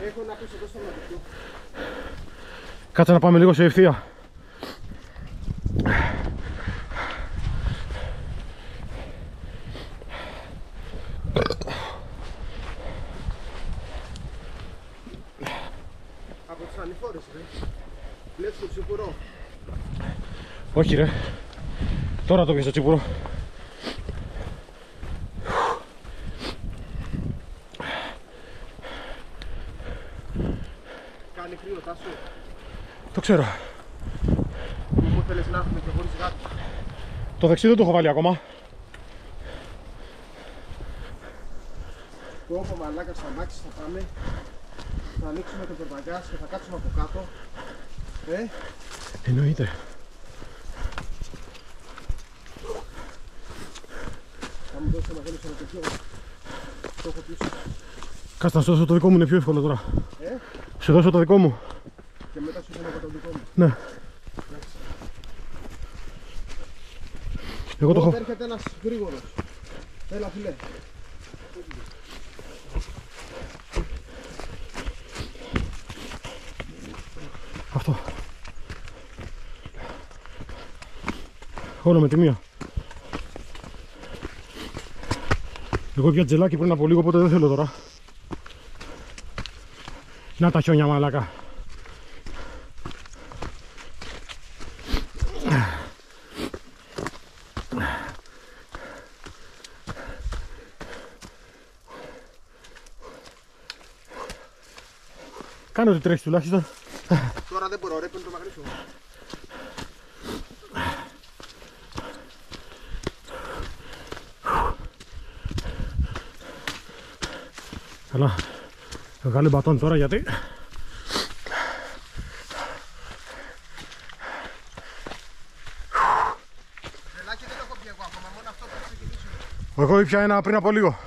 Έχω να πεις εδώ στο μαγικό. Κάτσε να πάμε λίγο σε ευθεία. Από τις ανηφόρες ρε. Βλέπεις το τσιπουρό. Όχι ρε. Τώρα το πιες το τσιπουρό. Κάνει κρύο Τάσο. Το ξέρω. Μου θέλεις να έχουμε και χωρίς γάτι. Το δεξί δεν το έχω βάλει ακόμα. Το έχω μαλάκα στα μάξι, θα πάμε. Θα ανοίξουμε το περπαγκάς και θα κάτσουμε από κάτω. Εννοείται. Θα μου δώσεις ένα γέλιο στο τέτοιο. Το έχω πίσω. Κάτσε να σου δώσω το δικό μου, είναι πιο εύκολο τώρα. Σου δώσω το δικό μου. Και μετά σου δίνω το δικό μου. Ναι. Εγώ το έχω. Έρχεται ένας γρήγορος. Έλα φίλε. Αυτό. Όλο με τη μία. Εγώ πια τζελάκι πριν από λίγο, οπότε δεν θέλω τώρα. Να τα χιόνια μαλάκα. Κάνε ότι τρέχεις τουλάχιστον. Τώρα δεν μπορώ ρε, πρέπει να το μαγρίσω. Καλά. Βγάλει μπατόν τώρα γιατί. Ρελάκι δεν έχω πει εγώ ακόμα, μόνο αυτό που ξεκινήσουμε. Εγώ ήπια ένα πριν από λίγο.